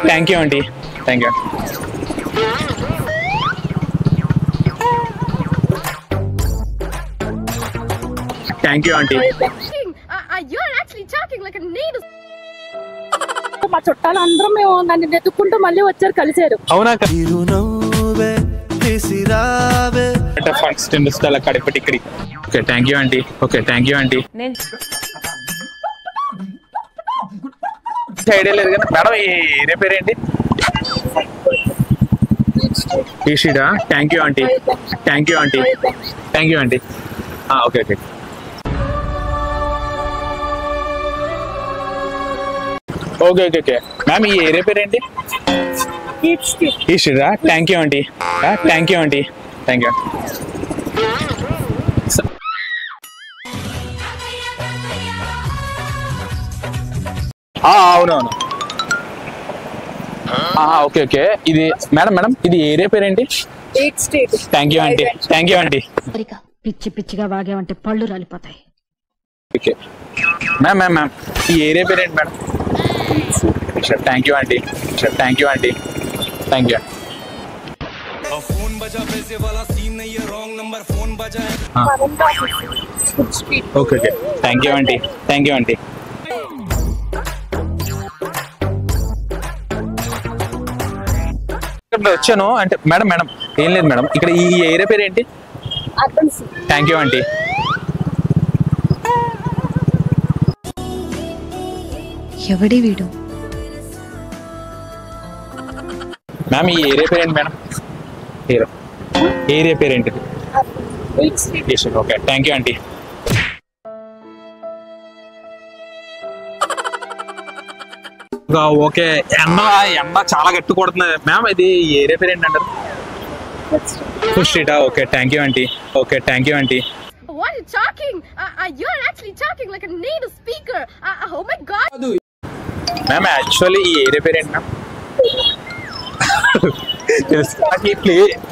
Thank you aunty. Thank you. Thank you aunty. మా చుట్టాలు అందరం మేము నన్ను వెతుక్కుంటూ మళ్ళీ వచ్చారు, కలిసారు. అవునా? కడిపటి ఇక్కడి. Okay thank you aunty. Okay thank you aunty. Idea లేదు కదా మేడం. ఈ ఏరియా పేరేంటి? ఈషిడా. Thank you aunty. Thank you aunty. Thank you aunty. Okay okay. Okay okay okay ma'am, ఈ ఏరియా పేరేంటి? ఈషిడా. Thank you aunty. Thank you aunty. Thank you. అవునవును. Okay okay. ఇది మేడం ఇది ఏరియా పేరేంటి? Thank you aunty. Thank you aunty. పిచ్చి పిచ్చిగా వాగామంటే పళ్ళు రాలిపోతాయి. ఓకే మ్యామ్ ఈ ఏరియా పేరేంటి madam? Thank you aunty. Thank you aunty. Thank you. Okay okay thank you aunty. Thank you aunty. వచ్చాను అంటే మేడం ఏం లేదు మేడం, ఇక్కడ ఈ ఏరియా పేరు ఏంటి? Thank you aunty. ఎవడి వీడు? మ్యామ్ ఈ ఏరియా పేరేంటి మేడం? ఏరియా పేరేంటి? Okay thank you aunty. Okay ఎండ చాలా గట్టి కొడుతుంది మ్యామ్. ఇది ఏరియా పేరు ఏంటంటారు? ఫుడ్ స్ట్రీటా. Okay thank you aunty. Okay thank you aunty. Ma'am actually ఈ ఏరియా పేరు ఏంటి మ్యామ్?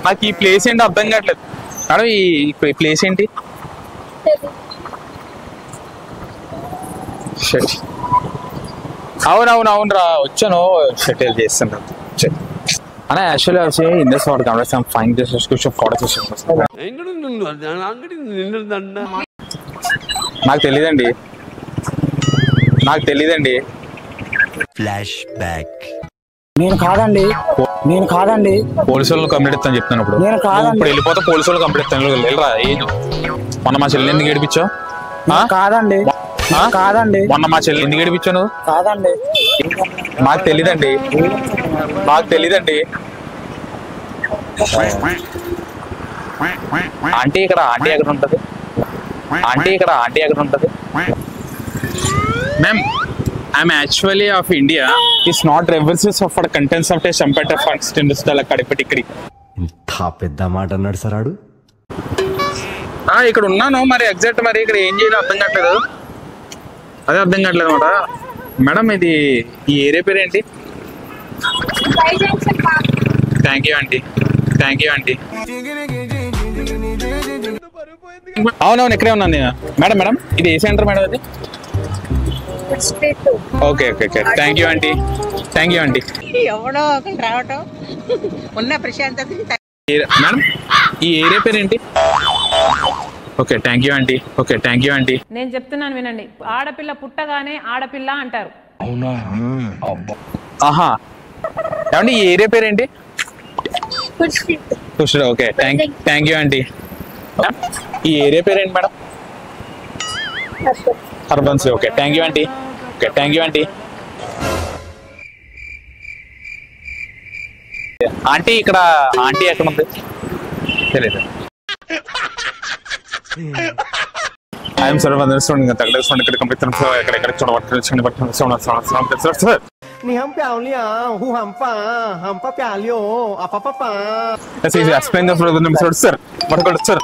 నాకు ఈ ప్లేస్ ఏంటి అర్థం కావట్లేదు మేడం. ఈ ప్లేస్ ఏంటి? అవును రా వచ్చాను, షటిల్ చేస్తాను అనే యాక్చువల్లీ వచ్చి ఇండస్ వాడు కాబట్టి ఫైన్ చేసేసుకొచ్చి ఫోటో చేసి నాకు తెలీదండి. Flash back. నేను కాదండి. పోలీసు వాళ్ళు కంప్లీట్ ఇస్తాను చెప్తాను. ఇప్పుడు ఇప్పుడు వెళ్ళిపోతే పోలీసు వాళ్ళు కంప్లీట్ ఇస్తాను. వెళ్ళరా ఏది మొన్న మా చెల్లి ఎందుకు ఏడిపించావు? కాదండి. మొన్న మా చెల్లి ఎందుకు ఏడిపించావు? కాదండి. నాకు తెలీదండి. ఆంటీ ఇక్కడ ఎక్కడ ఉంటుంది? Ma'am I'm actually of India. It's not references of contents of చంపేట ఫస్ట్ ఇండస్ట్రీ కడిపెట్టి ఇక్కడి. ఇంత పెద్ద మాట అన్నాడు సార్ ఆడు. ఇక్కడ ఉన్నాను మరి ఎగ్జాక్ట్ మరి ఇక్కడ ఏం చేయాలో అర్థం కావట్లేదు. అదే అర్థం కావట్లేదు అనమాట మేడం. ఇది ఈ ఏరియా పేరు ఏంటి? Thank you aunty. అవునవును ఇక్కడే ఉన్నాను నేను. మేడం ఇది ఏ సెంటర్ మేడం? అది okay thank you aunty. Madam ఈ ఏరియా పేరు ఏంటి? Okay thank you aunty. నేను చెప్తున్నాను వినండి. ఆడపిల్ల పుట్టగానే ఆడపిల్ల అంటారు. ఏమండి ఈ ఏరియా పేరు ఏంటి? Okay thank you aunty. ఈ ఏరియా పేరు ఏంటి మేడం? అర్బన్స్. Okay thank you aunty. Aunty ఇక్కడ ఆంటీ ఎక్కడ ఉంది తెలియదు. ఐఎమ్ సార్ తగ్గలేసుకోండి ఇక్కడ కంప్లీట్ ఎక్కడ చూడబట్టి你很漂亮，胡很棒，很不漂亮，啊爸爸爸。explain the sir. Sir, what about sir?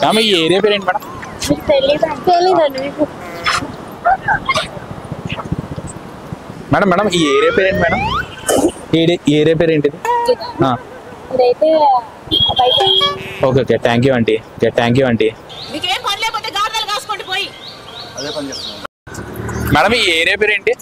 Kami ये एरिया पे रेंट मैडम? मैडम ये एरिया पे रेंट मैडम? ये एरिया पे रेंट हाँ. Okay thank you aunty. Madam ఈ ఏరియా పేరు ఏంటి?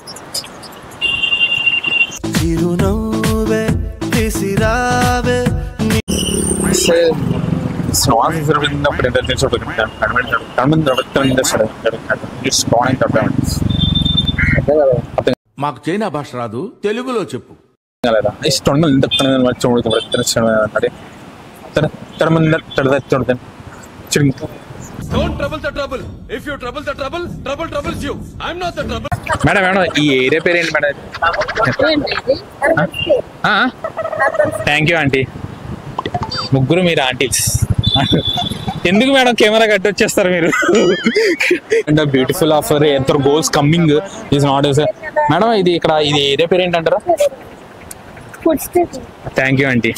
మాకు చైనా భాష రాదు, తెలుగులో చెప్పు. మేడం మేడం ఈ ఏరియా పేరు ఏంటి మేడం? Thank you aunty. ముగ్గురు మీరు ఆంటీస్. ఎందుకు మేడం కెమెరా కట్టి వచ్చేస్తారు మీరు? అండ్ బ్యూటిఫుల్ ఆఫర్ ఎంత goals coming is not madam. ఇది ఇక్కడ ఇది ఏరియా పేరు ఏంటంటారా? Thank you aunty.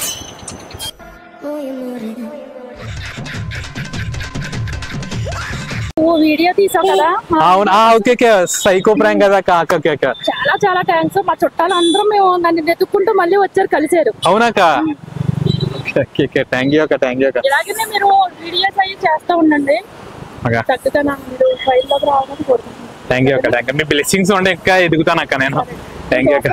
వీడియో తీసావు కదా? అవునా, ఓకే ఓకే. సైకో ప్రాంక్ కదా. చాలా చాలా థ్యాంక్స్. మా చుట్టాలు అందరం మేము నన్ను వెతుక్కుంటూ మళ్ళీ వచ్చారు, కలిసారు. అవునాక? థ్యాంక్ యూ అక్క, థ్యాంక్ యూ అక్క. ఇలాగనే మీరు వీడియోస్ అవి చేస్తూ ఉండండి. చక్కగా మీరు ఫైల్లోకి రావాలని కోరుకుంటున్నాను. థ్యాంక్ యూ అక్క, థ్యాంక్ యూ. మీ బ్లెస్సింగ్స్ ఉంటే ఇంకా ఎదుగుతాను అక్క నేను. థ్యాంక్ యూ అక్క.